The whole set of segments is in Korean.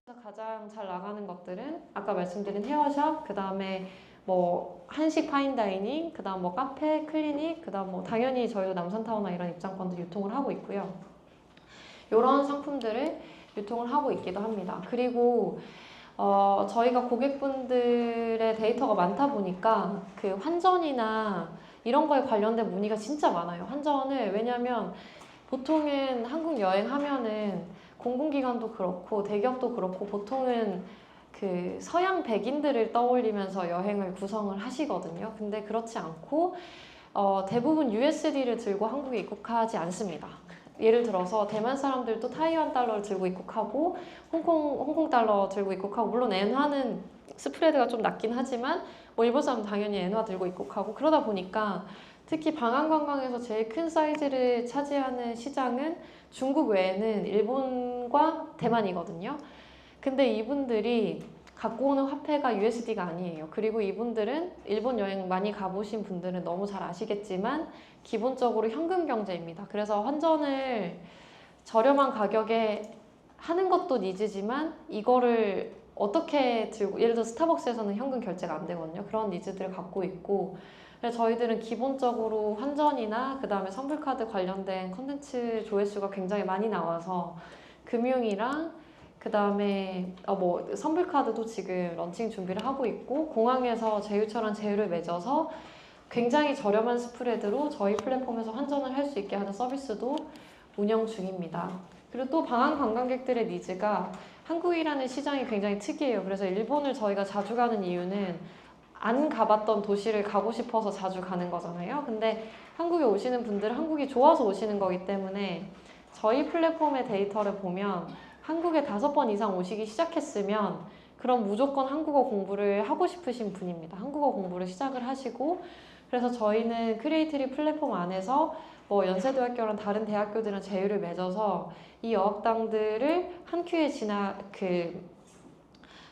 가장 잘 나가는 것들은 아까 말씀드린 헤어샵, 그 다음에 뭐 한식 파인다이닝, 그 다음 뭐 카페, 클리닉, 그 다음 뭐 당연히 저희도 남산타워나 이런 입장권도 유통을 하고 있고요. 이런 상품들을 유통을 하고 있기도 합니다. 그리고 저희가 고객분들의 데이터가 많다 보니까 그 환전이나 이런 거에 관련된 문의가 진짜 많아요. 환전을, 왜냐면 보통은 한국 여행하면은 공공기관도 그렇고 대기업도 그렇고 보통은 그 서양 백인들을 떠올리면서 여행을 구성을 하시거든요. 근데 그렇지 않고 대부분 USD를 들고 한국에 입국하지 않습니다. 예를 들어서 대만 사람들도 타이완 달러를 들고 입국하고 홍콩 달러 들고 입국하고, 물론 엔화는 스프레드가 좀 낮긴 하지만 뭐 일본 사람은 당연히 엔화 들고 입국하고, 그러다 보니까 특히 방한관광에서 제일 큰 사이즈를 차지하는 시장은 중국 외에는 일본과 대만이거든요. 근데 이분들이 갖고 오는 화폐가 USD가 아니에요. 그리고 이분들은 일본 여행 많이 가보신 분들은 너무 잘 아시겠지만 기본적으로 현금 경제입니다. 그래서 환전을 저렴한 가격에 하는 것도 니즈지만 이거를 어떻게 들고, 예를 들어 스타벅스에서는 현금 결제가 안 되거든요. 그런 니즈들을 갖고 있고, 그래서 저희들은 기본적으로 환전이나 그 다음에 선불카드 관련된 컨텐츠 조회수가 굉장히 많이 나와서 금융이랑 그 다음에 뭐 선불카드도 지금 런칭 준비를 하고 있고, 공항에서 제휴처랑 제휴를 맺어서 굉장히 저렴한 스프레드로 저희 플랫폼에서 환전을 할 수 있게 하는 서비스도 운영 중입니다. 그리고 또 방한 관광객들의 니즈가 한국이라는 시장이 굉장히 특이해요. 그래서 일본을 저희가 자주 가는 이유는 안 가봤던 도시를 가고 싶어서 자주 가는 거잖아요. 근데 한국에 오시는 분들은 한국이 좋아서 오시는 거기 때문에 저희 플랫폼의 데이터를 보면 한국에 5번 이상 오시기 시작했으면 그럼 무조건 한국어 공부를 하고 싶으신 분입니다. 한국어 공부를 시작을 하시고, 그래서 저희는 크리에이티브 플랫폼 안에서 뭐 연세대학교랑 다른 대학교들이랑 제휴를 맺어서 이 어학당들을 한 큐에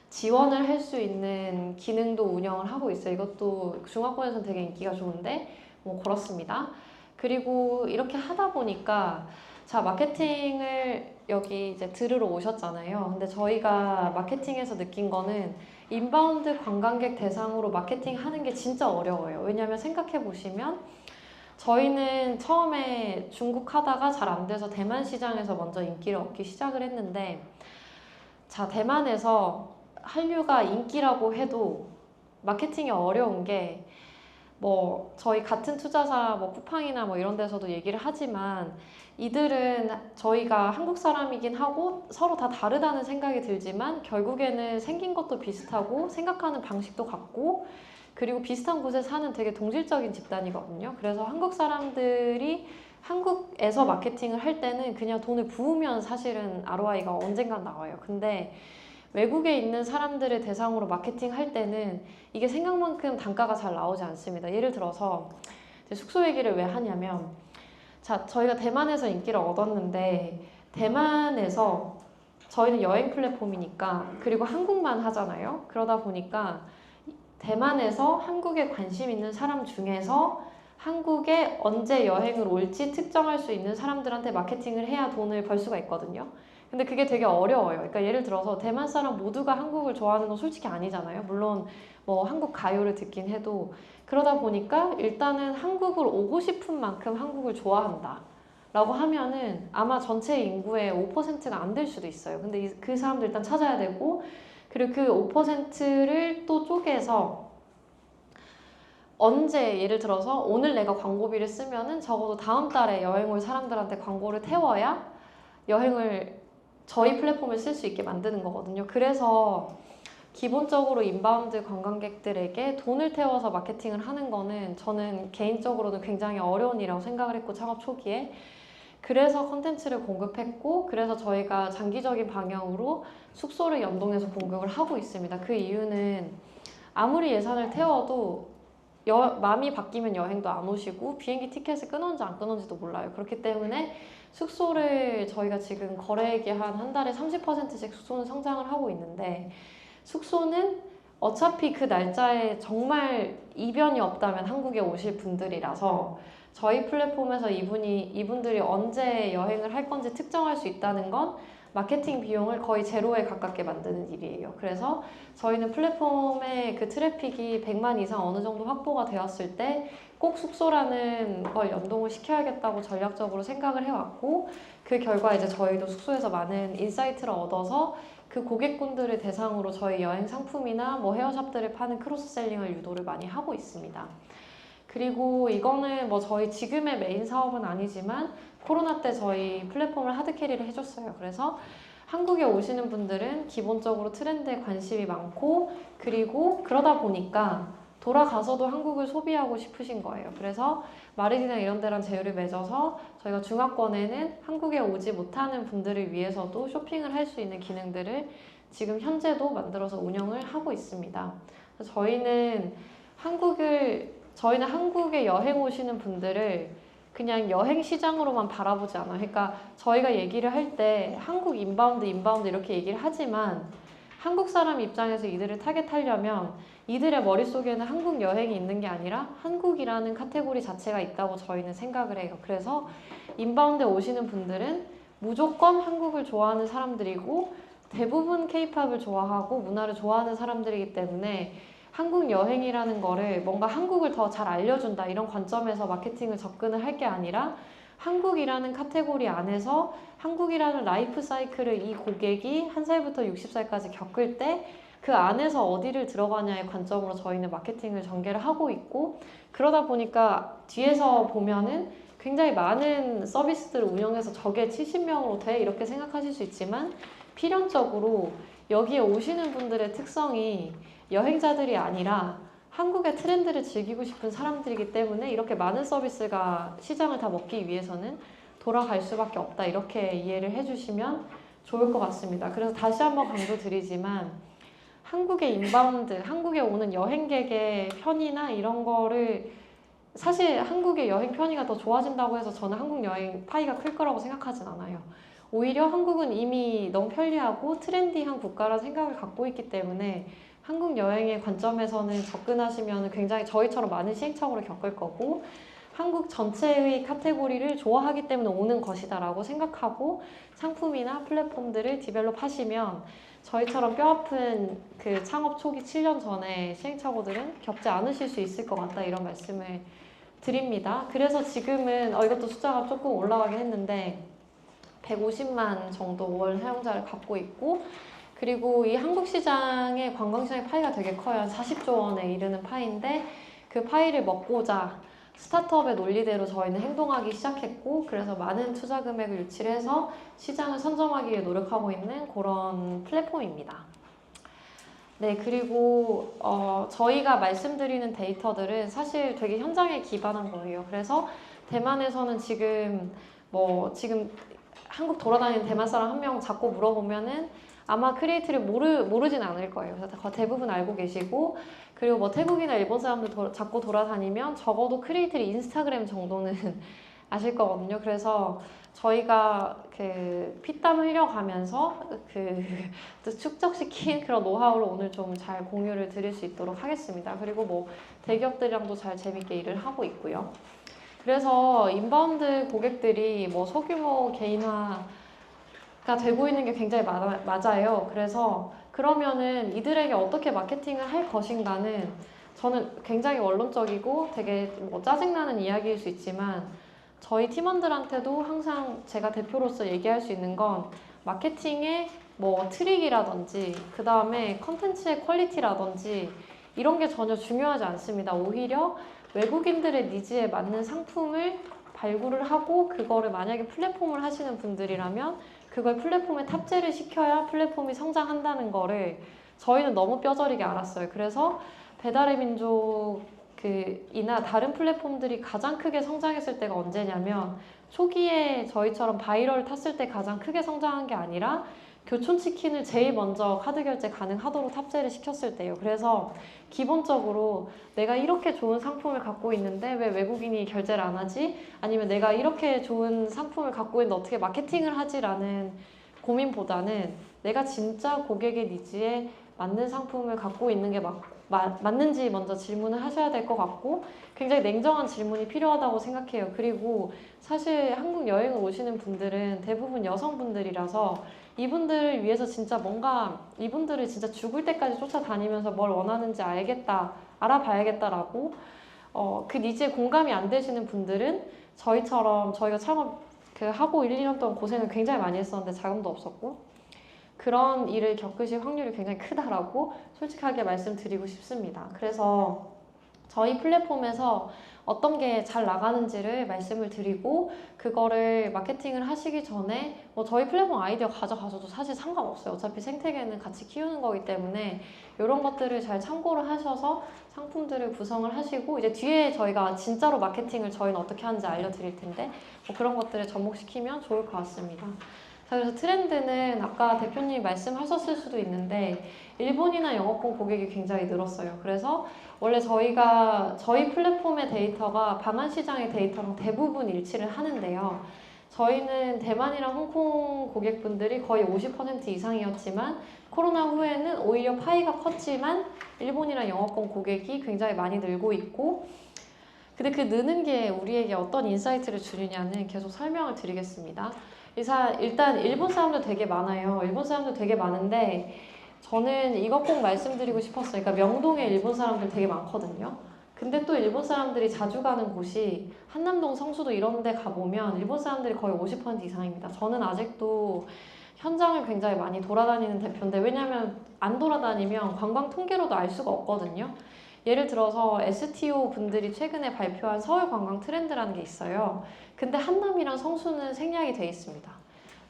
지원을 할 수 있는 기능도 운영을 하고 있어요. 이것도 중화권에서는 되게 인기가 좋은데 뭐 그렇습니다. 그리고 이렇게 하다 보니까 자, 마케팅을 여기 이제 들으러 오셨잖아요. 근데 저희가 마케팅에서 느낀 거는 인바운드 관광객 대상으로 마케팅 하는 게 진짜 어려워요. 왜냐면 생각해 보시면 저희는 처음에 중국 하다가 잘 안 돼서 대만 시장에서 먼저 인기를 얻기 시작을 했는데, 자, 대만에서 한류가 인기라고 해도 마케팅이 어려운 게, 뭐 저희 같은 투자사 뭐 쿠팡이나 뭐 이런 데서도 얘기를 하지만 이들은 저희가 한국 사람이긴 하고 서로 다 다르다는 생각이 들지만 결국에는 생긴 것도 비슷하고 생각하는 방식도 같고, 그리고 비슷한 곳에 사는 되게 동질적인 집단이거든요. 그래서 한국 사람들이 한국에서 마케팅을 할 때는 그냥 돈을 부으면 사실은 ROI가 언젠간 나와요. 근데 외국에 있는 사람들을 대상으로 마케팅 할 때는 이게 생각만큼 단가가 잘 나오지 않습니다. 예를 들어서 숙소 얘기를 왜 하냐면, 자, 저희가 대만에서 인기를 얻었는데 대만에서 저희는 여행 플랫폼이니까, 그리고 한국만 하잖아요. 그러다 보니까 대만에서 한국에 관심 있는 사람 중에서 한국에 언제 여행을 올지 특정할 수 있는 사람들한테 마케팅을 해야 돈을 벌 수가 있거든요. 근데 그게 되게 어려워요. 그러니까 예를 들어서 대만 사람 모두가 한국을 좋아하는 건 솔직히 아니잖아요. 물론 뭐 한국 가요를 듣긴 해도, 그러다 보니까 일단은 한국을 오고 싶은 만큼 한국을 좋아한다 라고 하면은 아마 전체 인구의 5%가 안 될 수도 있어요. 근데 그 사람들 일단 찾아야 되고, 그리고 그 5%를 또 쪼개서 언제, 예를 들어서 오늘 내가 광고비를 쓰면은 적어도 다음 달에 여행 올 사람들한테 광고를 태워야 여행을 저희 플랫폼을 쓸 수 있게 만드는 거거든요. 그래서 기본적으로 인바운드 관광객들에게 돈을 태워서 마케팅을 하는 거는 저는 개인적으로는 굉장히 어려운 일이라고 생각을 했고, 창업 초기에. 그래서 컨텐츠를 공급했고, 그래서 저희가 장기적인 방향으로 숙소를 연동해서 공급을 하고 있습니다. 그 이유는 아무리 예산을 태워도 마음이 바뀌면 여행도 안 오시고 비행기 티켓을 끊었는지 안 끊었는지도 몰라요. 그렇기 때문에 숙소를 저희가 지금 거래액이 한 달에 30%씩 숙소는 성장을 하고 있는데, 숙소는 어차피 그 날짜에 정말 이변이 없다면 한국에 오실 분들이라서 저희 플랫폼에서 이분들이 언제 여행을 할 건지 특정할 수 있다는 건 마케팅 비용을 거의 제로에 가깝게 만드는 일이에요. 그래서 저희는 플랫폼의 그 트래픽이 100만 이상 어느 정도 확보가 되었을 때 꼭 숙소라는 걸 연동을 시켜야겠다고 전략적으로 생각을 해왔고, 그 결과 이제 저희도 숙소에서 많은 인사이트를 얻어서 그 고객분들을 대상으로 저희 여행 상품이나 뭐 헤어샵들을 파는 크로스셀링을 유도를 많이 하고 있습니다. 그리고 이거는 뭐 저희 지금의 메인 사업은 아니지만 코로나 때 저희 플랫폼을 하드캐리를 해줬어요. 그래서 한국에 오시는 분들은 기본적으로 트렌드에 관심이 많고, 그리고 그러다 보니까 돌아가서도 한국을 소비하고 싶으신 거예요. 그래서 마르디나 이런 데랑 제휴를 맺어서 저희가 중화권에는 한국에 오지 못하는 분들을 위해서도 쇼핑을 할 수 있는 기능들을 지금 현재도 만들어서 운영을 하고 있습니다. 저희는 한국에 여행 오시는 분들을 그냥 여행 시장으로만 바라보지 않아요. 그러니까 저희가 얘기를 할 때 한국 인바운드 이렇게 얘기를 하지만 한국 사람 입장에서 이들을 타겟하려면 이들의 머릿속에는 한국 여행이 있는 게 아니라 한국이라는 카테고리 자체가 있다고 저희는 생각을 해요. 그래서 인바운드에 오시는 분들은 무조건 한국을 좋아하는 사람들이고 대부분 케이팝을 좋아하고 문화를 좋아하는 사람들이기 때문에 한국 여행이라는 거를 뭔가 한국을 더 잘 알려준다 이런 관점에서 마케팅을 접근을 할 게 아니라 한국이라는 카테고리 안에서 한국이라는 라이프 사이클을 이 고객이 1살부터 60살까지 겪을 때 그 안에서 어디를 들어가냐의 관점으로 저희는 마케팅을 전개를 하고 있고, 그러다 보니까 뒤에서 보면은 굉장히 많은 서비스들을 운영해서 저게 70명으로 돼 이렇게 생각하실 수 있지만 필연적으로 여기에 오시는 분들의 특성이 여행자들이 아니라 한국의 트렌드를 즐기고 싶은 사람들이기 때문에 이렇게 많은 서비스가 시장을 다 먹기 위해서는 돌아갈 수밖에 없다, 이렇게 이해를 해주시면 좋을 것 같습니다. 그래서 다시 한번 강조드리지만 한국의 인바운드, 한국에 오는 여행객의 편의나 이런 거를 사실 한국의 여행 편의가 더 좋아진다고 해서 저는 한국 여행 파이가 클 거라고 생각하진 않아요. 오히려 한국은 이미 너무 편리하고 트렌디한 국가라는 생각을 갖고 있기 때문에 한국 여행의 관점에서는 접근하시면 굉장히 저희처럼 많은 시행착오를 겪을 거고 한국 전체의 카테고리를 좋아하기 때문에 오는 것이다라고 생각하고 상품이나 플랫폼들을 디벨롭 하시면 저희처럼 뼈아픈 그 창업 초기 7년 전에 시행착오들은 겪지 않으실 수 있을 것 같다, 이런 말씀을 드립니다. 그래서 지금은 이것도 숫자가 조금 올라가긴 했는데 150만 정도 월 사용자를 갖고 있고, 그리고 이 한국 시장의 관광시장의 파이가 되게 커요. 한 40조 원에 이르는 파이인데 그 파이를 먹고자 스타트업의 논리대로 저희는 행동하기 시작했고, 그래서 많은 투자 금액을 유치를 해서 시장을 선점하기 위해 노력하고 있는 그런 플랫폼입니다. 네, 그리고 저희가 말씀드리는 데이터들은 사실 되게 현장에 기반한 거예요. 그래서 대만에서는 지금 한국 돌아다니는 대만 사람 한 명 잡고 물어보면은 아마 크리에이트를 모르진 않을 거예요. 그래서 대부분 알고 계시고, 그리고 뭐 태국이나 일본 사람들 잡고 돌아다니면 적어도 크리에이트를 인스타그램 정도는 아실 거거든요. 그래서 저희가 그 피땀 흘려가면서 그 축적시킨 그런 노하우를 오늘 좀 잘 공유를 드릴 수 있도록 하겠습니다. 그리고 뭐 대기업들이랑도 잘 재밌게 일을 하고 있고요. 그래서 인바운드 고객들이 뭐 소규모 개인화가 되고 있는 게 굉장히 맞아요. 그래서 그러면은 이들에게 어떻게 마케팅을 할 것인가는 저는 굉장히 원론적이고 되게 뭐 짜증나는 이야기일 수 있지만 저희 팀원들한테도 항상 제가 대표로서 얘기할 수 있는 건 마케팅의 뭐 트릭이라든지 그 다음에 컨텐츠의 퀄리티라든지 이런 게 전혀 중요하지 않습니다. 오히려 외국인들의 니즈에 맞는 상품을 발굴을 하고 그거를 만약에 플랫폼을 하시는 분들이라면 그걸 플랫폼에 탑재를 시켜야 플랫폼이 성장한다는 거를 저희는 너무 뼈저리게 알았어요. 그래서 배달의 민족 이나 다른 플랫폼들이 가장 크게 성장했을 때가 언제냐면 초기에 저희처럼 바이럴 탔을 때 가장 크게 성장한 게 아니라 교촌치킨을 제일 먼저 카드 결제 가능하도록 탑재를 시켰을 때예요. 그래서 기본적으로 내가 이렇게 좋은 상품을 갖고 있는데 왜 외국인이 결제를 안 하지? 아니면 내가 이렇게 좋은 상품을 갖고 있는데 어떻게 마케팅을 하지? 라는 고민보다는 내가 진짜 고객의 니즈에 맞는 상품을 갖고 있는 게 맞는지 먼저 질문을 하셔야 될 것 같고 굉장히 냉정한 질문이 필요하다고 생각해요. 그리고 사실 한국 여행을 오시는 분들은 대부분 여성분들이라서 이분들을 위해서 진짜 뭔가 이분들을 진짜 죽을 때까지 쫓아다니면서 뭘 원하는지 알아봐야겠다라고 그 니즈에 공감이 안 되시는 분들은 저희처럼 저희가 창업 하고 1, 2년 동안 고생을 굉장히 많이 했었는데 자금도 없었고 그런 일을 겪으실 확률이 굉장히 크다라고 솔직하게 말씀드리고 싶습니다. 그래서 저희 플랫폼에서 어떤 게 잘 나가는지를 말씀을 드리고 그거를 마케팅을 하시기 전에 뭐 저희 플랫폼 아이디어 가져가셔도 사실 상관없어요. 어차피 생태계는 같이 키우는 거기 때문에 이런 것들을 잘 참고를 하셔서 상품들을 구성을 하시고 이제 뒤에 저희가 진짜로 마케팅을 저희는 어떻게 하는지 알려드릴 텐데 뭐 그런 것들을 접목시키면 좋을 것 같습니다. 자, 그래서 트렌드는 아까 대표님이 말씀하셨을 수도 있는데 일본이나 영어권 고객이 굉장히 늘었어요. 그래서 원래 저희 플랫폼의 데이터가 방한 시장의 데이터랑 대부분 일치를 하는데요. 저희는 대만이랑 홍콩 고객분들이 거의 50% 이상이었지만 코로나 후에는 오히려 파이가 컸지만 일본이랑 영어권 고객이 굉장히 많이 늘고 있고 근데 그 느는 게 우리에게 어떤 인사이트를 주느냐는 계속 설명을 드리겠습니다. 일단 일본 사람들 되게 많아요. 일본 사람들 되게 많은데 저는 이거 꼭 말씀드리고 싶었어요. 그러니까 명동에 일본 사람들 되게 많거든요. 근데 또 일본 사람들이 자주 가는 곳이 한남동 성수도 이런 데 가보면 일본 사람들이 거의 50% 이상입니다. 저는 아직도 현장을 굉장히 많이 돌아다니는 대표인데 왜냐면 안 돌아다니면 관광 통계로도 알 수가 없거든요. 예를 들어서 STO 분들이 최근에 발표한 서울 관광 트렌드라는 게 있어요. 근데 한남이랑 성수는 생략이 되어 있습니다.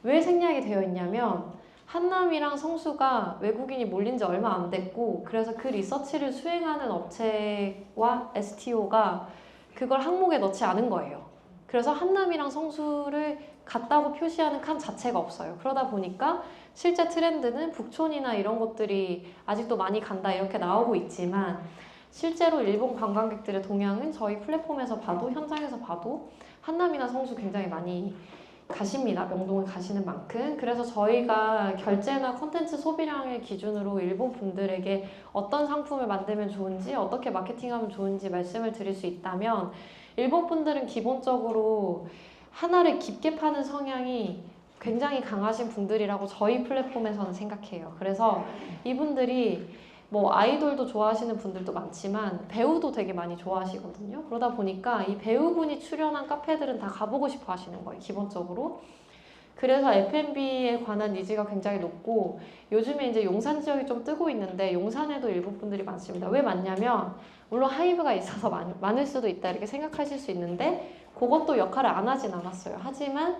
왜 생략이 되어 있냐면 한남이랑 성수가 외국인이 몰린 지 얼마 안 됐고 그래서 그 리서치를 수행하는 업체와 STO가 그걸 항목에 넣지 않은 거예요. 그래서 한남이랑 성수를 같다고 표시하는 칸 자체가 없어요. 그러다 보니까 실제 트렌드는 북촌이나 이런 곳들이 아직도 많이 간다 이렇게 나오고 있지만 실제로 일본 관광객들의 동향은 저희 플랫폼에서 봐도 현장에서 봐도 한남이나 성수 굉장히 많이 가십니다. 명동을 가시는 만큼. 그래서 저희가 결제나 콘텐츠 소비량을 기준으로 일본 분들에게 어떤 상품을 만들면 좋은지 어떻게 마케팅하면 좋은지 말씀을 드릴 수 있다면 일본 분들은 기본적으로 하나를 깊게 파는 성향이 굉장히 강하신 분들이라고 저희 플랫폼에서는 생각해요. 그래서 이분들이 뭐 아이돌도 좋아하시는 분들도 많지만 배우도 되게 많이 좋아하시거든요. 그러다 보니까 이 배우분이 출연한 카페들은 다 가보고 싶어 하시는 거예요, 기본적으로. 그래서 F&B에 관한 니즈가 굉장히 높고 요즘에 이제 용산 지역이 좀 뜨고 있는데 용산에도 일본 분들이 많습니다. 왜 많냐면 물론 하이브가 있어서 많을 수도 있다 이렇게 생각하실 수 있는데 그것도 역할을 안 하진 않았어요. 하지만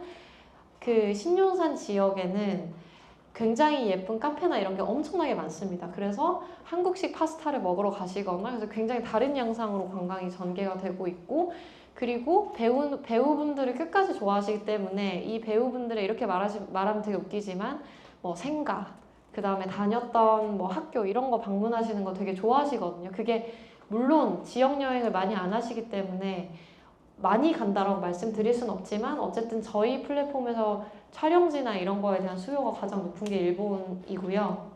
그 신용산 지역에는 굉장히 예쁜 카페나 이런 게 엄청나게 많습니다. 그래서 한국식 파스타를 먹으러 가시거나 그래서 굉장히 다른 양상으로 관광이 전개가 되고 있고 그리고 배우분들을 끝까지 좋아하시기 때문에 이 배우분들의 이렇게 말하면 되게 웃기지만 뭐 생가 그 다음에 다녔던 뭐 학교 이런 거 방문하시는 거 되게 좋아하시거든요. 그게 물론 지역 여행을 많이 안 하시기 때문에 많이 간다라고 말씀드릴 수는 없지만 어쨌든 저희 플랫폼에서 촬영지나 이런 거에 대한 수요가 가장 높은 게 일본이고요.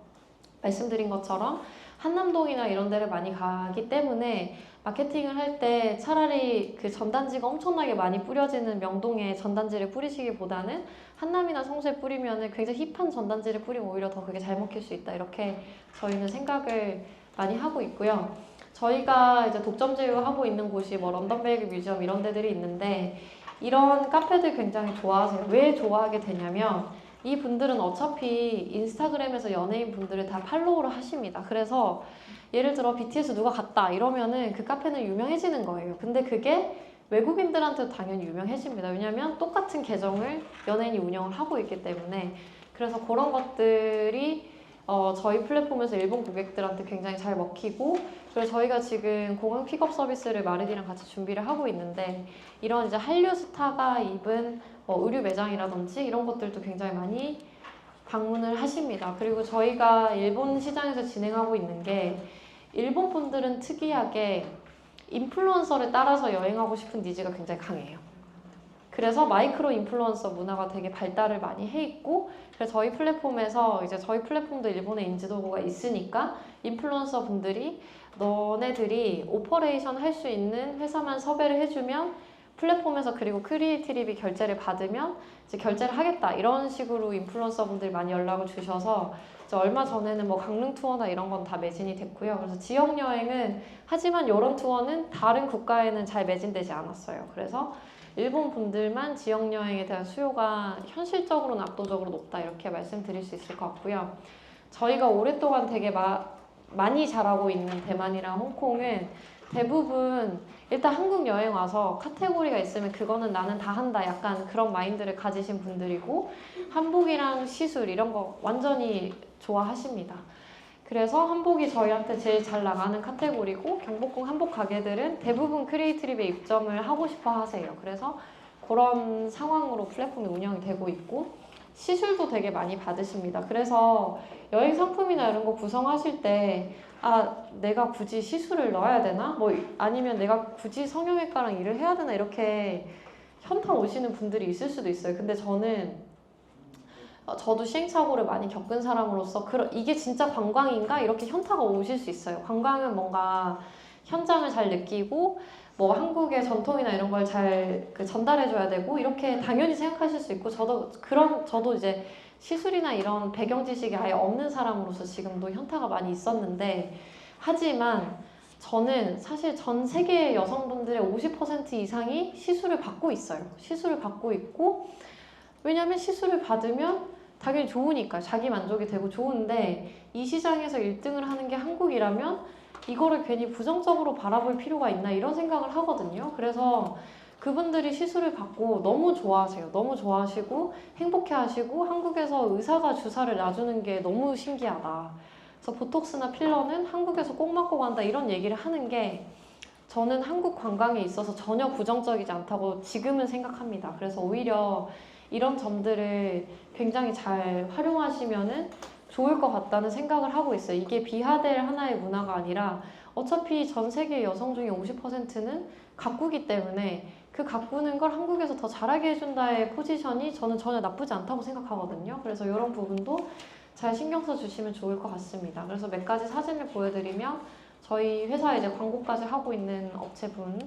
말씀드린 것처럼 한남동이나 이런 데를 많이 가기 때문에 마케팅을 할 때 차라리 그 전단지가 엄청나게 많이 뿌려지는 명동에 전단지를 뿌리시기보다는 한남이나 성수에 뿌리면 굉장히 힙한 전단지를 뿌리면 오히려 더 그게 잘 먹힐 수 있다. 이렇게 저희는 생각을 많이 하고 있고요. 저희가 이제 독점 제휴하고 있는 곳이 뭐 런던베이글 뮤지엄 이런 데들이 있는데 이런 카페들 굉장히 좋아하세요. 왜 좋아하게 되냐면 이 분들은 어차피 인스타그램에서 연예인 분들을 다 팔로우를 하십니다. 그래서 예를 들어 BTS 누가 갔다 이러면은 그 카페는 유명해지는 거예요. 근데 그게 외국인들한테도 당연히 유명해집니다. 왜냐면 똑같은 계정을 연예인이 운영을 하고 있기 때문에 그래서 그런 것들이 저희 플랫폼에서 일본 고객들한테 굉장히 잘 먹히고 그래서 저희가 지금 공항 픽업 서비스를 마르디랑 같이 준비를 하고 있는데 이런 이제 한류 스타가 입은 의류 매장이라든지 이런 것들도 굉장히 많이 방문을 하십니다. 그리고 저희가 일본 시장에서 진행하고 있는 게 일본 분들은 특이하게 인플루언서를 따라서 여행하고 싶은 니즈가 굉장히 강해요. 그래서 마이크로 인플루언서 문화가 되게 발달을 많이 해 있고 그래서 저희 플랫폼에서 이제 저희 플랫폼도 일본에 인지도가 있으니까 인플루언서 분들이 너네들이 오퍼레이션 할 수 있는 회사만 섭외를 해주면 플랫폼에서 그리고 크리에이티브이 결제를 받으면 이제 결제를 하겠다 이런 식으로 인플루언서분들이 많이 연락을 주셔서 이제 얼마 전에는 뭐 강릉 투어나 이런 건 다 매진이 됐고요. 그래서 지역 여행은 하지만 이런 투어는 다른 국가에는 잘 매진되지 않았어요. 그래서 일본 분들만 지역 여행에 대한 수요가 현실적으로는 압도적으로 높다 이렇게 말씀드릴 수 있을 것 같고요. 저희가 오랫동안 되게 많이 잘하고 있는 대만이랑 홍콩은 대부분 일단 한국 여행 와서 카테고리가 있으면 그거는 나는 다 한다 약간 그런 마인드를 가지신 분들이고 한복이랑 시술 이런 거 완전히 좋아하십니다. 그래서 한복이 저희한테 제일 잘 나가는 카테고리고 경복궁 한복 가게들은 대부분 크리에이티브에 입점을 하고 싶어 하세요. 그래서 그런 상황으로 플랫폼이 운영이 되고 있고 시술도 되게 많이 받으십니다. 그래서 여행 상품이나 이런 거 구성하실 때 내가 굳이 시술을 넣어야 되나? 뭐 아니면 내가 굳이 성형외과랑 일을 해야 되나? 이렇게 현타 오시는 분들이 있을 수도 있어요. 근데 저도 시행착오를 많이 겪은 사람으로서 이게 진짜 관광인가? 이렇게 현타가 오실 수 있어요. 관광은 뭔가 현장을 잘 느끼고 뭐 한국의 전통이나 이런 걸 잘 전달해줘야 되고 이렇게 당연히 생각하실 수 있고 저도 이제 시술이나 이런 배경 지식이 아예 없는 사람으로서 지금도 현타가 많이 있었는데 하지만 저는 사실 전 세계 여성분들의 50% 이상이 시술을 받고 있어요. 시술을 받고 있고 왜냐면 시술을 받으면 당연히 좋으니까 자기 만족이 되고 좋은데 이 시장에서 1등을 하는 게 한국이라면 이거를 괜히 부정적으로 바라볼 필요가 있나 이런 생각을 하거든요. 그래서 그분들이 시술을 받고 너무 좋아하세요. 너무 좋아하시고 행복해하시고 한국에서 의사가 주사를 놔주는 게 너무 신기하다. 그래서 보톡스나 필러는 한국에서 꼭 맞고 간다 이런 얘기를 하는 게 저는 한국 관광에 있어서 전혀 부정적이지 않다고 지금은 생각합니다. 그래서 오히려 이런 점들을 굉장히 잘 활용하시면은 좋을 것 같다는 생각을 하고 있어요. 이게 비하될 하나의 문화가 아니라 어차피 전 세계 여성 중에 50%는 가꾸기 때문에 그 가꾸는 걸 한국에서 더 잘하게 해준다의 포지션이 저는 전혀 나쁘지 않다고 생각하거든요. 그래서 이런 부분도 잘 신경 써주시면 좋을 것 같습니다. 그래서 몇 가지 사진을 보여드리면 저희 회사에 이제 광고까지 하고 있는 업체분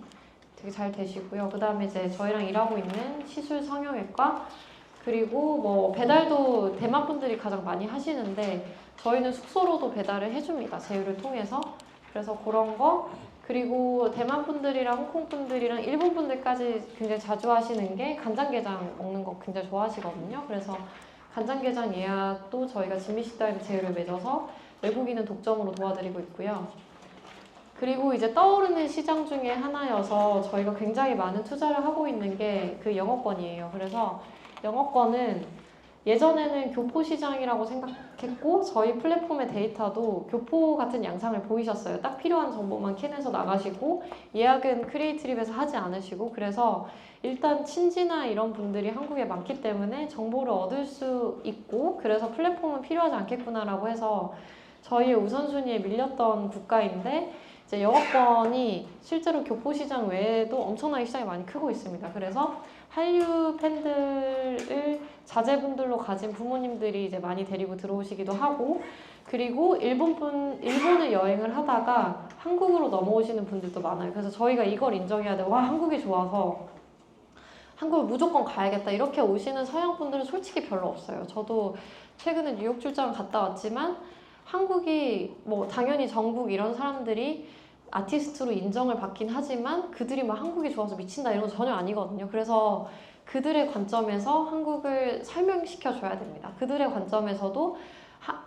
되게 잘 되시고요. 그 다음에 이제 저희랑 일하고 있는 시술 성형외과 그리고 뭐 배달도 대만 분들이 가장 많이 하시는데 저희는 숙소로도 배달을 해줍니다. 제휴를 통해서. 그래서 그런 거 그리고 대만 분들이랑 홍콩 분들이랑 일본 분들까지 굉장히 자주 하시는 게 간장게장 먹는 거 굉장히 좋아하시거든요. 그래서 간장게장 예약도 저희가 진미식당에 제휴를 맺어서 외국인은 독점으로 도와드리고 있고요. 그리고 이제 떠오르는 시장 중에 하나여서 저희가 굉장히 많은 투자를 하고 있는 게 그 영어권이에요. 그래서 영어권은 예전에는 교포 시장이라고 생각했고 저희 플랫폼의 데이터도 교포 같은 양상을 보이셨어요. 딱 필요한 정보만 캐내서 나가시고 예약은 크리에이티브에서 하지 않으시고 그래서 일단 친지나 이런 분들이 한국에 많기 때문에 정보를 얻을 수 있고 그래서 플랫폼은 필요하지 않겠구나라고 해서 저희의 우선순위에 밀렸던 국가인데 이제 영어권이 실제로 교포 시장 외에도 엄청나게 시장이 많이 크고 있습니다. 그래서 한류 팬들을 자제분들로 가진 부모님들이 이제 많이 데리고 들어오시기도 하고 그리고 일본을 여행을 하다가 한국으로 넘어오시는 분들도 많아요. 그래서 저희가 이걸 인정해야 돼. 와, 한국이 좋아서 한국을 무조건 가야겠다. 이렇게 오시는 서양 분들은 솔직히 별로 없어요. 저도 최근에 뉴욕 출장 갔다 왔지만 한국이 뭐 당연히 정국 이런 사람들이 아티스트로 인정을 받긴 하지만 그들이 막 한국이 좋아서 미친다 이런 건 전혀 아니거든요. 그래서 그들의 관점에서 한국을 설명시켜 줘야 됩니다. 그들의 관점에서도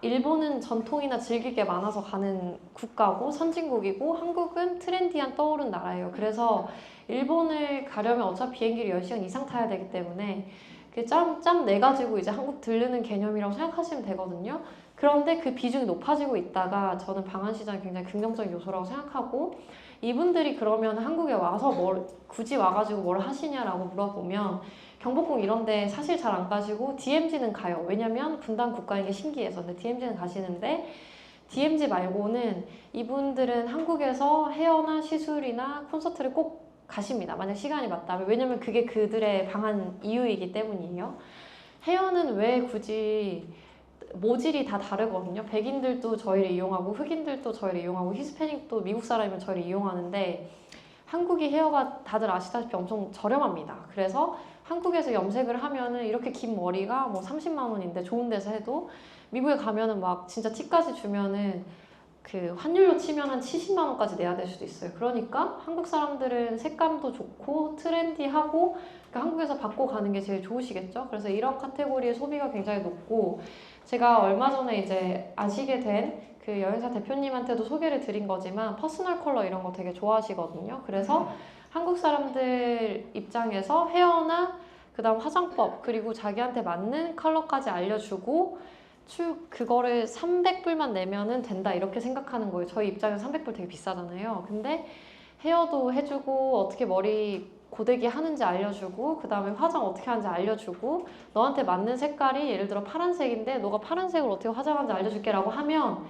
일본은 전통이나 즐길 게 많아서 가는 국가고 선진국이고 한국은 트렌디한 떠오른 나라예요. 그래서 일본을 가려면 어차피 비행기를 10시간 이상 타야 되기 때문에 짬 내가지고 이제 한국 들르는 개념이라고 생각하시면 되거든요. 그런데 그 비중이 높아지고 있다가 저는 방한 시장이 굉장히 긍정적인 요소라고 생각하고 이분들이 그러면 한국에 와서 굳이 와가지고 뭘 하시냐라고 물어보면 경복궁 이런 데 사실 잘 안 가시고 DMZ는 가요. 왜냐면 분단 국가인 게 신기해서. 근데 DMZ는 가시는데 DMZ 말고는 이분들은 한국에서 헤어나 시술이나 콘서트를 꼭 가십니다. 만약 시간이 맞다면. 왜냐면 그게 그들의 방한 이유이기 때문이에요. 헤어는 왜 굳이 모질이 다 다르거든요. 백인들도 저희를 이용하고 흑인들도 저희를 이용하고 히스패닉도 미국 사람이면 저희를 이용하는데 한국이 헤어가 다들 아시다시피 엄청 저렴합니다. 그래서 한국에서 염색을 하면은 이렇게 긴 머리가 뭐 30만 원인데 좋은 데서 해도 미국에 가면은 막 진짜 티까지 주면은 그 환율로 치면 한 70만 원까지 내야 될 수도 있어요. 그러니까 한국 사람들은 색감도 좋고 트렌디하고 그러니까 한국에서 받고 가는 게 제일 좋으시겠죠. 그래서 이런 카테고리의 소비가 굉장히 높고 제가 얼마 전에 이제 아시게 된 그 여행사 대표님한테도 소개를 드린 거지만 퍼스널 컬러 이런 거 되게 좋아하시거든요. 그래서 한국 사람들 입장에서 헤어나 그다음 화장법 그리고 자기한테 맞는 컬러까지 알려주고 그거를 300불만 내면은 된다 이렇게 생각하는 거예요. 저희 입장에서 300불 되게 비싸잖아요. 근데 헤어도 해주고 어떻게 머리 고데기 하는지 알려주고 그 다음에 화장 어떻게 하는지 알려주고 너한테 맞는 색깔이 예를 들어 파란색인데 너가 파란색을 어떻게 화장하는지 알려줄게 라고 하면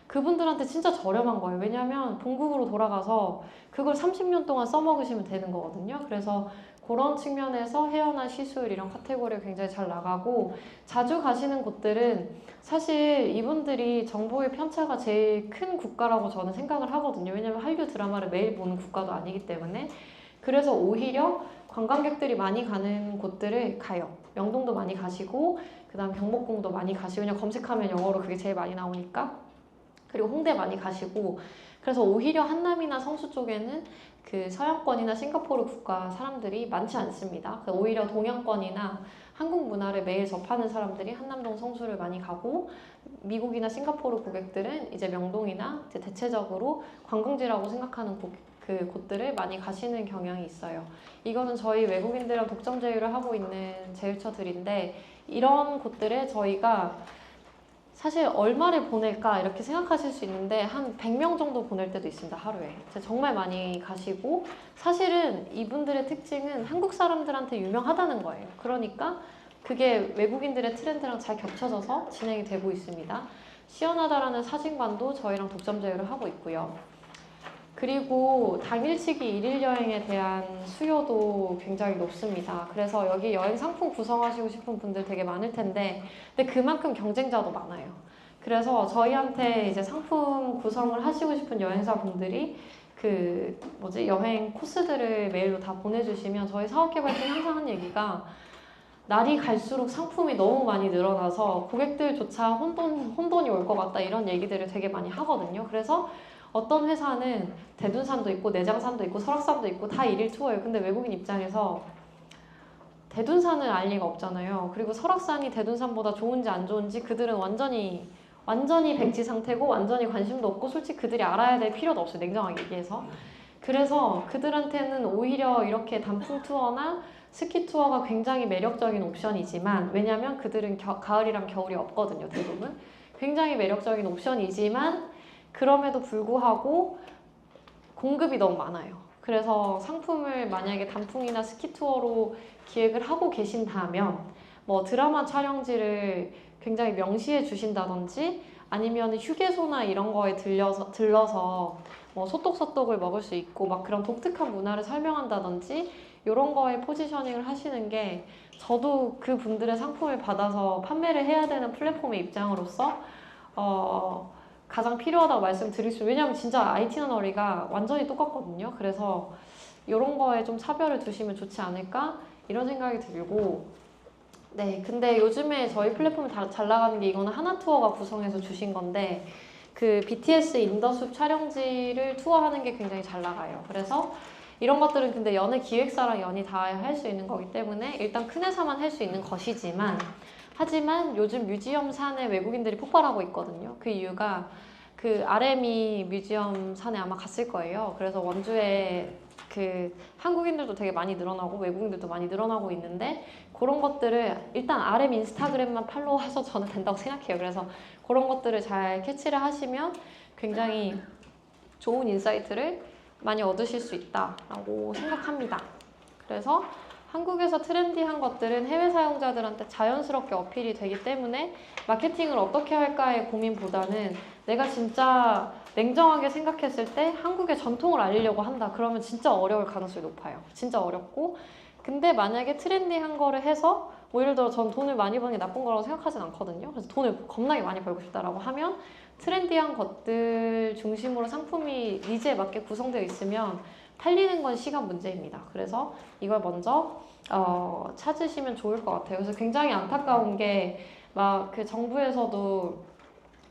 그분들한테 진짜 저렴한 거예요. 왜냐하면 본국으로 돌아가서 그걸 30년 동안 써먹으시면 되는 거거든요. 그래서 그런 측면에서 헤어나 시술 이런 카테고리가 굉장히 잘 나가고 자주 가시는 곳들은 사실 이분들이 정보의 편차가 제일 큰 국가라고 저는 생각을 하거든요. 왜냐면 한류 드라마를 매일 보는 국가도 아니기 때문에 그래서 오히려 관광객들이 많이 가는 곳들을 가요. 명동도 많이 가시고 그 다음 경복궁도 많이 가시고 그냥 검색하면 영어로 그게 제일 많이 나오니까 그리고 홍대 많이 가시고 그래서 오히려 한남이나 성수 쪽에는 그 서양권이나 싱가포르 국가 사람들이 많지 않습니다. 오히려 동양권이나 한국 문화를 매일 접하는 사람들이 한남동 성수를 많이 가고 미국이나 싱가포르 고객들은 이제 명동이나 이제 대체적으로 관광지라고 생각하는 그 곳들을 많이 가시는 경향이 있어요. 이거는 저희 외국인들이랑 독점 제휴를 하고 있는 제휴처들인데 이런 곳들에 저희가 사실 얼마를 보낼까 이렇게 생각하실 수 있는데 한 100명 정도 보낼 때도 있습니다. 하루에. 정말 많이 가시고 사실은 이분들의 특징은 한국 사람들한테 유명하다는 거예요. 그러니까 그게 외국인들의 트렌드랑 잘 겹쳐져서 진행이 되고 있습니다. 시원하다라는 사진관도 저희랑 독점 제휴를 하고 있고요. 그리고 당일치기 일일 여행에 대한 수요도 굉장히 높습니다. 그래서 여기 여행 상품 구성하시고 싶은 분들 되게 많을 텐데 근데 그만큼 경쟁자도 많아요. 그래서 저희한테 이제 상품 구성을 하시고 싶은 여행사 분들이 그 여행 코스들을 메일로 다 보내주시면 저희 사업개발팀이 항상 하는 얘기가 날이 갈수록 상품이 너무 많이 늘어나서 고객들조차 혼돈이 올 것 같다 이런 얘기들을 되게 많이 하거든요. 그래서 어떤 회사는 대둔산도 있고 내장산도 있고 설악산도 있고 다 일일 투어예요. 근데 외국인 입장에서 대둔산을 알 리가 없잖아요. 그리고 설악산이 대둔산보다 좋은지 안 좋은지 그들은 완전히 백지 상태고 완전히 관심도 없고 솔직히 그들이 알아야 될 필요도 없어요. 냉정하게 얘기해서. 그래서 그들한테는 오히려 이렇게 단풍 투어나 스키 투어가 굉장히 매력적인 옵션이지만 왜냐면 그들은 가을이랑 겨울이 없거든요. 대부분. 굉장히 매력적인 옵션이지만 그럼에도 불구하고 공급이 너무 많아요. 그래서 상품을 만약에 단풍이나 스키 투어로 기획을 하고 계신다면 뭐 드라마 촬영지를 굉장히 명시해 주신다든지 아니면 휴게소나 이런 거에 들러서 뭐 소떡소떡을 먹을 수 있고 막 그런 독특한 문화를 설명한다든지 이런 거에 포지셔닝을 하시는 게 저도 그 분들의 상품을 받아서 판매를 해야 되는 플랫폼의 입장으로서 가장 필요하다고 말씀드릴 수 왜냐하면 진짜 아이티너리가 완전히 똑같거든요. 그래서 이런 거에 좀 차별을 두시면 좋지 않을까 이런 생각이 들고 네 근데 요즘에 저희 플랫폼이 잘 나가는 게 이거는 하나투어가 구성해서 주신 건데 그 BTS 인더숲 촬영지를 투어하는 게 굉장히 잘 나가요. 그래서 이런 것들은 근데 연예 기획사랑 연이 닿아야 할 수 있는 거기 때문에 일단 큰 회사만 할 수 있는 것이지만 하지만 요즘 뮤지엄 산에 외국인들이 폭발하고 있거든요. 그 이유가 그 RM이 뮤지엄 산에 아마 갔을 거예요. 그래서 원주에 그 한국인들도 되게 많이 늘어나고 외국인들도 많이 늘어나고 있는데 그런 것들을 일단 RM 인스타그램만 팔로우해서 저는 된다고 생각해요. 그래서 그런 것들을 잘 캐치를 하시면 굉장히 좋은 인사이트를 많이 얻으실 수 있다라고 생각합니다. 그래서 한국에서 트렌디한 것들은 해외 사용자들한테 자연스럽게 어필이 되기 때문에 마케팅을 어떻게 할까의 고민보다는 내가 진짜 냉정하게 생각했을 때 한국의 전통을 알리려고 한다. 그러면 진짜 어려울 가능성이 높아요. 진짜 어렵고 근데 만약에 트렌디한 거를 해서 뭐 예를 들어 전 돈을 많이 버는 게 나쁜 거라고 생각하진 않거든요. 그래서 돈을 겁나게 많이 벌고 싶다라고 하면 트렌디한 것들 중심으로 상품이 니즈에 맞게 구성되어 있으면 팔리는 건 시간 문제입니다. 그래서 이걸 먼저 찾으시면 좋을 것 같아요. 그래서 굉장히 안타까운 게 막 그 정부에서도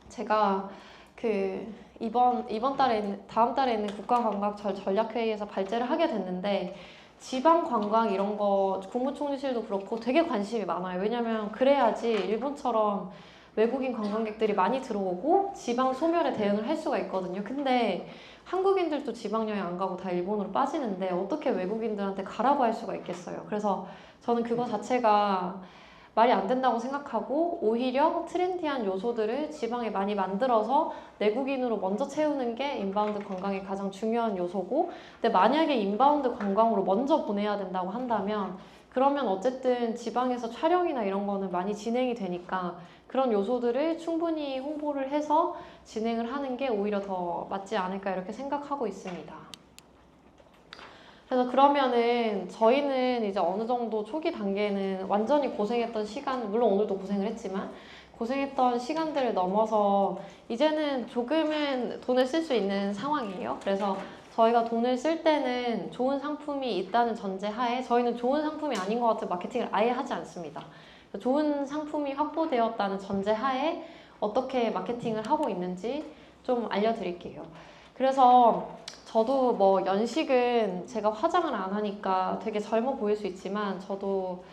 제가 그 이번 달에 다음 달에 있는 국가관광 전략회의에서 발제를 하게 됐는데 지방 관광 이런 거 국무총리실도 그렇고 되게 관심이 많아요. 왜냐면 그래야지 일본처럼 외국인 관광객들이 많이 들어오고 지방 소멸에 대응을 할 수가 있거든요. 근데 한국인들도 지방 여행 안 가고 다 일본으로 빠지는데 어떻게 외국인들한테 가라고 할 수가 있겠어요. 그래서 저는 그거 자체가 말이 안 된다고 생각하고 오히려 트렌디한 요소들을 지방에 많이 만들어서 내국인으로 먼저 채우는 게 인바운드 관광의 가장 중요한 요소고, 근데 만약에 인바운드 관광으로 먼저 보내야 된다고 한다면 그러면 어쨌든 지방에서 촬영이나 이런 거는 많이 진행이 되니까 그런 요소들을 충분히 홍보를 해서 진행을 하는 게 오히려 더 맞지 않을까 이렇게 생각하고 있습니다. 그래서 그러면은 저희는 이제 어느 정도 초기 단계는 완전히 고생했던 시간, 물론 오늘도 고생을 했지만 고생했던 시간들을 넘어서 이제는 조금은 돈을 쓸 수 있는 상황이에요. 그래서 저희가 돈을 쓸 때는 좋은 상품이 있다는 전제하에 저희는 좋은 상품이 아닌 것 같은 마케팅을 아예 하지 않습니다. 좋은 상품이 확보되었다는 전제하에 어떻게 마케팅을 하고 있는지 좀 알려드릴게요. 그래서 저도 뭐 연식은 제가 화장을 안 하니까 되게 젊어 보일 수 있지만 저도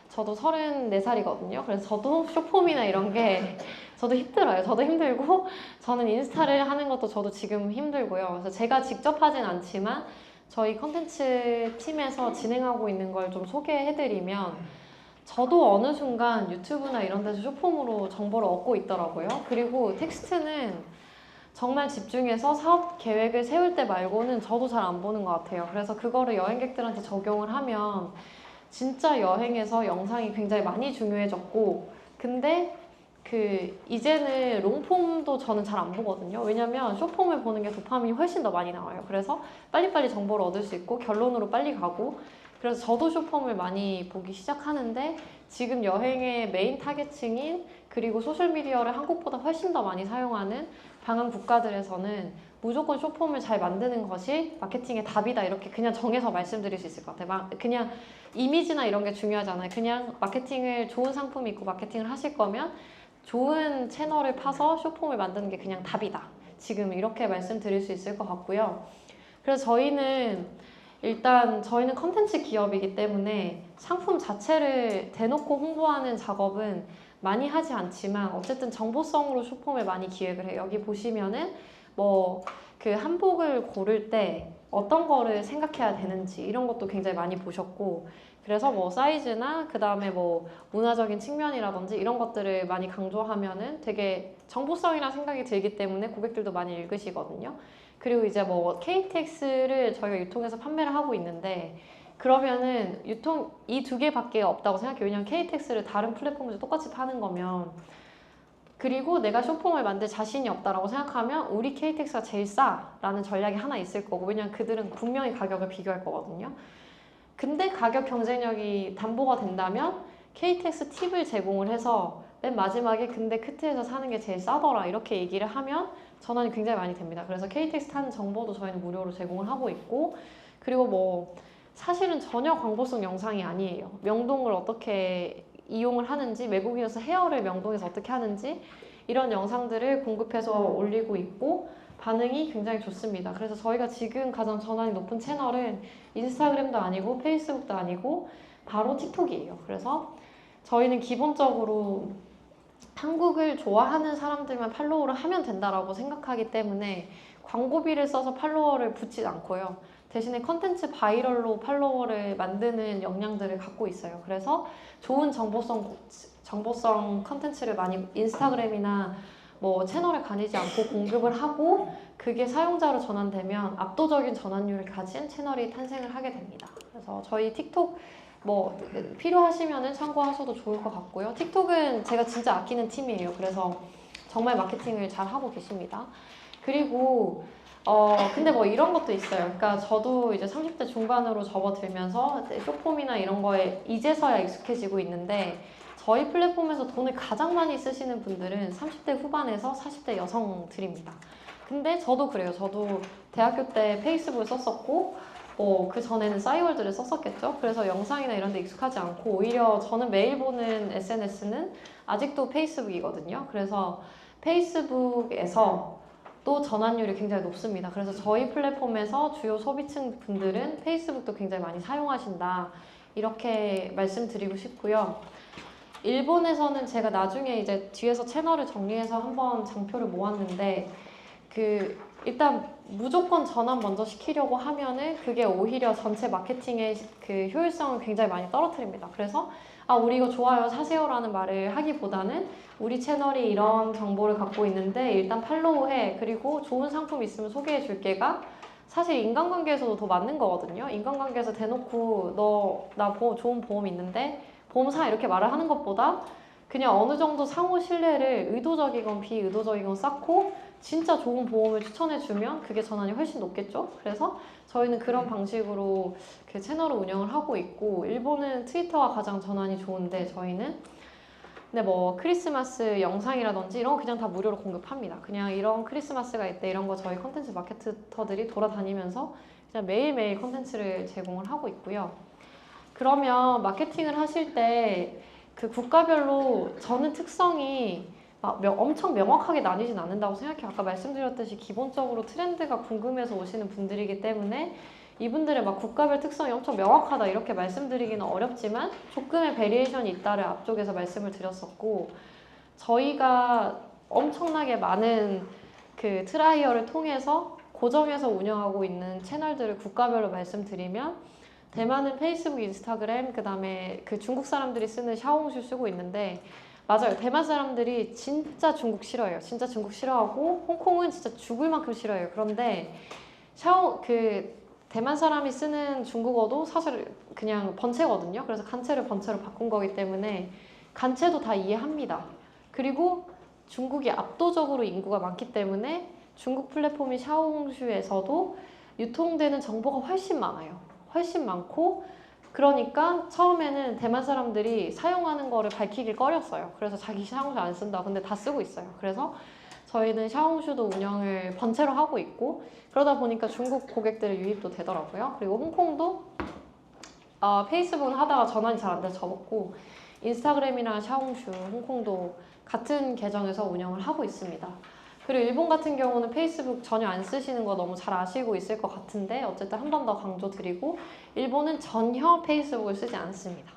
34살이거든요. 그래서 저도 쇼폼이나 이런 게 저도 힘들어요. 저도 힘들고 저는 인스타를 하는 것도 저도 지금 힘들고요. 그래서 제가 직접 하진 않지만 저희 컨텐츠 팀에서 진행하고 있는 걸 좀 소개해드리면 저도 어느 순간 유튜브나 이런 데서 쇼폼으로 정보를 얻고 있더라고요. 그리고 텍스트는 정말 집중해서 사업 계획을 세울 때 말고는 저도 잘 안 보는 것 같아요. 그래서 그거를 여행객들한테 적용을 하면 진짜 여행에서 영상이 굉장히 많이 중요해졌고, 근데 이제는 롱폼도 저는 잘 안 보거든요. 왜냐면 쇼폼을 보는 게 도파민이 훨씬 더 많이 나와요. 그래서 빨리빨리 정보를 얻을 수 있고 결론으로 빨리 가고, 그래서 저도 쇼폼을 많이 보기 시작하는데 지금 여행의 메인 타겟층인 그리고 소셜미디어를 한국보다 훨씬 더 많이 사용하는 방한 국가들에서는 무조건 쇼폼을 잘 만드는 것이 마케팅의 답이다 이렇게 그냥 정해서 말씀드릴 수 있을 것 같아요. 그냥 이미지나 이런 게 중요하잖아요. 그냥 마케팅을 좋은 상품이 있고 마케팅을 하실 거면 좋은 채널을 파서 쇼폼을 만드는 게 그냥 답이다. 지금 이렇게 말씀드릴 수 있을 것 같고요. 그래서 저희는 컨텐츠 기업이기 때문에 상품 자체를 대놓고 홍보하는 작업은 많이 하지 않지만 어쨌든 정보성으로 쇼폼을 많이 기획을 해요. 여기 보시면은 그 한복을 고를 때 어떤 거를 생각해야 되는지 이런 것도 굉장히 많이 보셨고, 그래서 사이즈나 그 다음에 문화적인 측면이라든지 이런 것들을 많이 강조하면은 되게 정보성이라 생각이 들기 때문에 고객들도 많이 읽으시거든요. 그리고 이제 KTX를 저희가 유통해서 판매를 하고 있는데 그러면은 이 두 개밖에 없다고 생각해요. 왜냐면 KTX를 다른 플랫폼에서 똑같이 파는 거면, 그리고 내가 쇼폼을 만들 자신이 없다라고 생각하면 우리 KTX가 제일 싸라는 전략이 하나 있을 거고, 왜냐면 그들은 분명히 가격을 비교할 거거든요. 근데 가격 경쟁력이 담보가 된다면 KTX 팁을 제공을 해서 맨 마지막에 근데 크트에서 사는 게 제일 싸더라 이렇게 얘기를 하면 전환이 굉장히 많이 됩니다. 그래서 KTX 타는 정보도 저희는 무료로 제공을 하고 있고, 그리고 사실은 전혀 광고성 영상이 아니에요. 명동을 어떻게 이용을 하는지, 외국인에서 헤어를 명동에서 어떻게 하는지 이런 영상들을 공급해서 올리고 있고 반응이 굉장히 좋습니다. 그래서 저희가 지금 가장 전환이 높은 채널은 인스타그램도 아니고 페이스북도 아니고 바로 틱톡이에요. 그래서 저희는 기본적으로 한국을 좋아하는 사람들만 팔로우를 하면 된다라고 생각하기 때문에 광고비를 써서 팔로워를 붙이지 않고요. 대신에 컨텐츠 바이럴로 팔로워를 만드는 역량들을 갖고 있어요. 그래서 좋은 정보성 컨텐츠를 많이 인스타그램이나 채널을 가리지 않고 공급을 하고 그게 사용자로 전환되면 압도적인 전환율을 가진 채널이 탄생을 하게 됩니다. 그래서 저희 틱톡 필요하시면은 참고하셔도 좋을 것 같고요. 틱톡은 제가 진짜 아끼는 팀이에요. 그래서 정말 마케팅을 잘 하고 계십니다. 그리고 근데 이런 것도 있어요. 그러니까 저도 이제 30대 중반으로 접어들면서 쇼폼이나 이런 거에 이제서야 익숙해지고 있는데 저희 플랫폼에서 돈을 가장 많이 쓰시는 분들은 30대 후반에서 40대 여성들입니다. 근데 저도 그래요. 저도 대학교 때 페이스북을 썼었고 그 전에는 싸이월드를 썼었겠죠. 그래서 영상이나 이런 데 익숙하지 않고 오히려 저는 매일 보는 SNS는 아직도 페이스북이거든요. 그래서 페이스북에서 또 전환율이 굉장히 높습니다. 그래서 저희 플랫폼에서 주요 소비층 분들은 페이스북도 굉장히 많이 사용하신다. 이렇게 말씀드리고 싶고요. 일본에서는 제가 나중에 이제 뒤에서 채널을 정리해서 한번 장표를 모았는데 일단 무조건 전환 먼저 시키려고 하면은 그게 오히려 전체 마케팅의 그 효율성을 굉장히 많이 떨어뜨립니다. 그래서 우리 이거 좋아요 사세요라는 말을 하기보다는 우리 채널이 이런 정보를 갖고 있는데 일단 팔로우해, 그리고 좋은 상품 있으면 소개해 줄게가 사실 인간관계에서도 더 맞는 거거든요. 인간관계에서 대놓고 나 좋은 보험 있는데 보험 사 이렇게 말을 하는 것보다 그냥 어느 정도 상호 신뢰를 의도적이건 비의도적이건 쌓고 진짜 좋은 보험을 추천해주면 그게 전환이 훨씬 높겠죠. 그래서 저희는 그런 방식으로 그 채널을 운영을 하고 있고, 일본은 트위터가 가장 전환이 좋은데 저희는 근데 크리스마스 영상이라든지 이런 거 그냥 다 무료로 공급합니다. 그냥 이런 크리스마스가 있대 이런 거 저희 컨텐츠 마케터들이 돌아다니면서 그냥 매일매일 컨텐츠를 제공을 하고 있고요. 그러면 마케팅을 하실 때 그 국가별로 저는 특성이 엄청 명확하게 나뉘진 않는다고 생각해요. 아까 말씀드렸듯이 기본적으로 트렌드가 궁금해서 오시는 분들이기 때문에 이분들의 국가별 특성이 엄청 명확하다 이렇게 말씀드리기는 어렵지만 조금의 베리에이션이 있다를 앞쪽에서 말씀을 드렸었고, 저희가 엄청나게 많은 그 트라이얼을 통해서 고정해서 운영하고 있는 채널들을 국가별로 말씀드리면 대만은 페이스북, 인스타그램, 그 다음에 그 중국 사람들이 쓰는 샤오홍슈 쓰고 있는데 맞아요. 대만 사람들이 진짜 중국 싫어해요. 진짜 중국 싫어하고 홍콩은 진짜 죽을 만큼 싫어해요. 그런데 대만 사람이 쓰는 중국어도 사실 그냥 번체거든요. 그래서 간체를 번체로 바꾼 거기 때문에 간체도 다 이해합니다. 그리고 중국이 압도적으로 인구가 많기 때문에 중국 플랫폼인 샤오홍슈에서도 유통되는 정보가 훨씬 많아요. 훨씬 많고, 그러니까 처음에는 대만 사람들이 사용하는 거를 밝히길 꺼렸어요. 그래서 자기 샤오홍슈 안 쓴다. 근데 다 쓰고 있어요. 그래서 저희는 샤오홍슈도 운영을 번체로 하고 있고, 그러다 보니까 중국 고객들의 유입도 되더라고요. 그리고 홍콩도 페이스북은 하다가 전환이 잘 안 돼서 접었고, 인스타그램이랑 샤오홍슈, 홍콩도 같은 계정에서 운영을 하고 있습니다. 그리고 일본 같은 경우는 페이스북 전혀 안 쓰시는 거 너무 잘 아시고 있을 것 같은데 어쨌든 한 번 더 강조드리고, 일본은 전혀 페이스북을 쓰지 않습니다.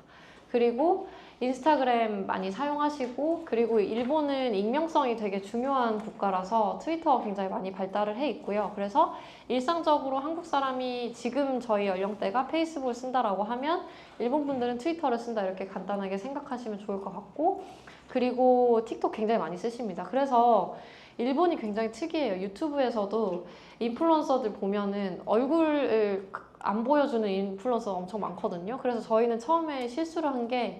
그리고 인스타그램 많이 사용하시고, 그리고 일본은 익명성이 되게 중요한 국가라서 트위터가 굉장히 많이 발달을 해 있고요. 그래서 일상적으로 한국 사람이 지금 저희 연령대가 페이스북을 쓴다라고 하면 일본 분들은 트위터를 쓴다 이렇게 간단하게 생각하시면 좋을 것 같고, 그리고 틱톡 굉장히 많이 쓰십니다. 그래서 일본이 굉장히 특이해요. 유튜브에서도 인플루언서들 보면은 얼굴을 안 보여주는 인플루언서 엄청 많거든요. 그래서 저희는 처음에 실수를 한 게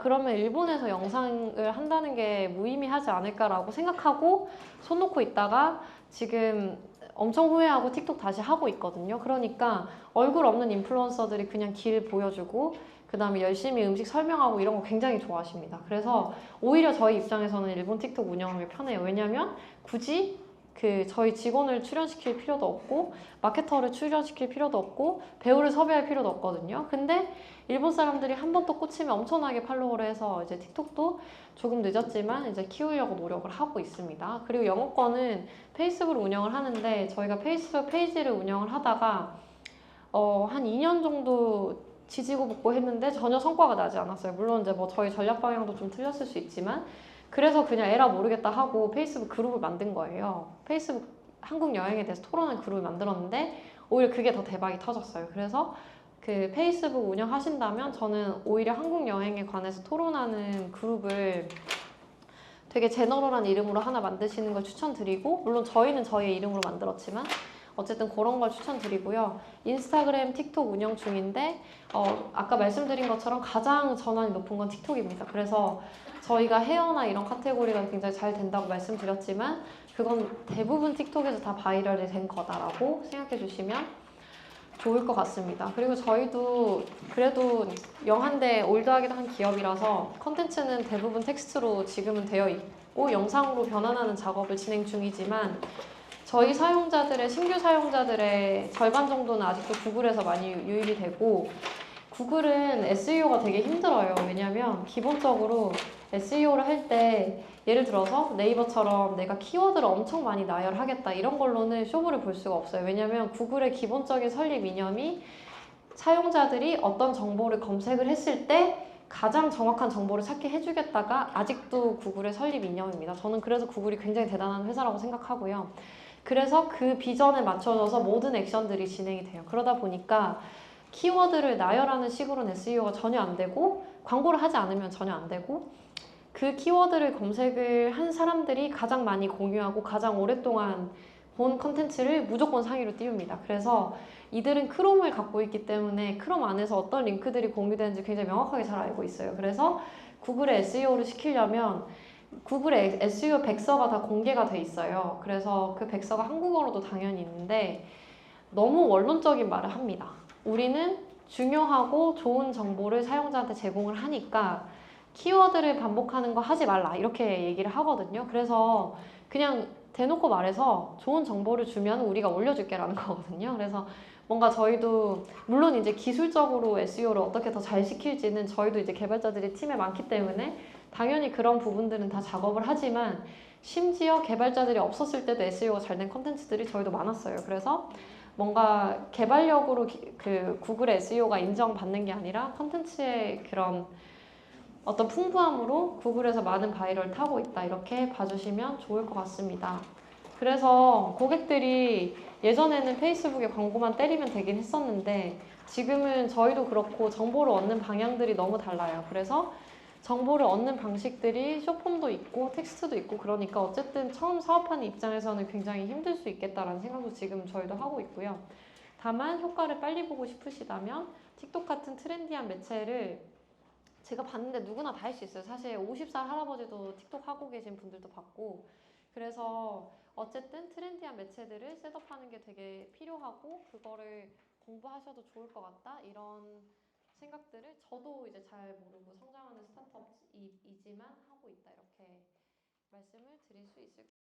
그러면 일본에서 영상을 한다는 게 무의미하지 않을까라고 생각하고 손 놓고 있다가 지금 엄청 후회하고 틱톡 다시 하고 있거든요. 그러니까 얼굴 없는 인플루언서들이 그냥 길 보여주고 그 다음에 열심히 음식 설명하고 이런 거 굉장히 좋아하십니다. 그래서 오히려 저희 입장에서는 일본 틱톡 운영하기 편해요. 왜냐면 굳이 저희 직원을 출연시킬 필요도 없고 마케터를 출연시킬 필요도 없고 배우를 섭외할 필요도 없거든요. 근데 일본 사람들이 한 번 또 꽂히면 엄청나게 팔로우를 해서 이제 틱톡도 조금 늦었지만 이제 키우려고 노력을 하고 있습니다. 그리고 영어권은 페이스북을 운영을 하는데 저희가 페이스북 페이지를 운영을 하다가 한 2년 정도 지지고 볶고 했는데 전혀 성과가 나지 않았어요. 물론 이제 저희 전략 방향도 좀 틀렸을 수 있지만, 그래서 그냥 에라 모르겠다 하고 페이스북 그룹을 만든 거예요. 페이스북 한국 여행에 대해서 토론하는 그룹을 만들었는데 오히려 그게 더 대박이 터졌어요. 그래서 그 페이스북 운영하신다면 저는 오히려 한국 여행에 관해서 토론하는 그룹을 되게 제너럴한 이름으로 하나 만드시는 걸 추천드리고, 물론 저희는 저희의 이름으로 만들었지만 어쨌든 그런 걸 추천드리고요. 인스타그램, 틱톡 운영 중인데 아까 말씀드린 것처럼 가장 전환이 높은 건 틱톡입니다. 그래서 저희가 헤어나 이런 카테고리가 굉장히 잘 된다고 말씀드렸지만 그건 대부분 틱톡에서 다 바이럴이 된 거다라고 생각해 주시면 좋을 것 같습니다. 그리고 저희도 그래도 영한데 올드하기도 한 기업이라서 컨텐츠는 대부분 텍스트로 지금은 되어 있고 영상으로 변환하는 작업을 진행 중이지만 저희 사용자들의 신규 사용자들의 절반 정도는 아직도 구글에서 많이 유입이 되고 구글은 SEO가 되게 힘들어요. 왜냐면 기본적으로 SEO를 할 때 예를 들어서 네이버처럼 내가 키워드를 엄청 많이 나열하겠다 이런 걸로는 쇼부를 볼 수가 없어요. 왜냐면 구글의 기본적인 설립 이념이 사용자들이 어떤 정보를 검색을 했을 때 가장 정확한 정보를 찾게 해주겠다가 아직도 구글의 설립 이념입니다. 저는 그래서 구글이 굉장히 대단한 회사라고 생각하고요. 그래서 그 비전에 맞춰져서 모든 액션들이 진행이 돼요. 그러다 보니까 키워드를 나열하는 식으로는 SEO가 전혀 안 되고 광고를 하지 않으면 전혀 안 되고 그 키워드를 검색을 한 사람들이 가장 많이 공유하고 가장 오랫동안 본 컨텐츠를 무조건 상위로 띄웁니다. 그래서 이들은 크롬을 갖고 있기 때문에 크롬 안에서 어떤 링크들이 공유되는지 굉장히 명확하게 잘 알고 있어요. 그래서 구글의 SEO를 시키려면 구글의 SEO 백서가 다 공개가 돼 있어요. 그래서 그 백서가 한국어로도 당연히 있는데 너무 원론적인 말을 합니다. 우리는 중요하고 좋은 정보를 사용자한테 제공을 하니까 키워드를 반복하는 거 하지 말라 이렇게 얘기를 하거든요. 그래서 그냥 대놓고 말해서 좋은 정보를 주면 우리가 올려줄게 라는 거거든요. 그래서 뭔가 저희도 물론 이제 기술적으로 SEO를 어떻게 더 잘 시킬지는 저희도 이제 개발자들이 팀에 많기 때문에 당연히 그런 부분들은 다 작업을 하지만 심지어 개발자들이 없었을 때도 SEO가 잘 된 컨텐츠들이 저희도 많았어요. 그래서 뭔가 개발력으로 그 구글의 SEO가 인정받는 게 아니라 컨텐츠의 그런 어떤 풍부함으로 구글에서 많은 바이럴 타고 있다 이렇게 봐주시면 좋을 것 같습니다. 그래서 고객들이 예전에는 페이스북에 광고만 때리면 되긴 했었는데 지금은 저희도 그렇고 정보를 얻는 방향들이 너무 달라요. 그래서 정보를 얻는 방식들이 숏폼도 있고 텍스트도 있고 그러니까 어쨌든 처음 사업하는 입장에서는 굉장히 힘들 수 있겠다라는 생각도 지금 저희도 하고 있고요. 다만 효과를 빨리 보고 싶으시다면 틱톡 같은 트렌디한 매체를 제가 봤는데 누구나 다 할 수 있어요. 사실 50살 할아버지도 틱톡 하고 계신 분들도 봤고 그래서 어쨌든 트렌디한 매체들을 셋업하는 게 되게 필요하고 그거를 공부하셔도 좋을 것 같다 이런 생각들을 저도 이제 잘 모르고 성장하는 스타트업이지만 하고 있다 이렇게 말씀을 드릴 수 있을 것 같아요.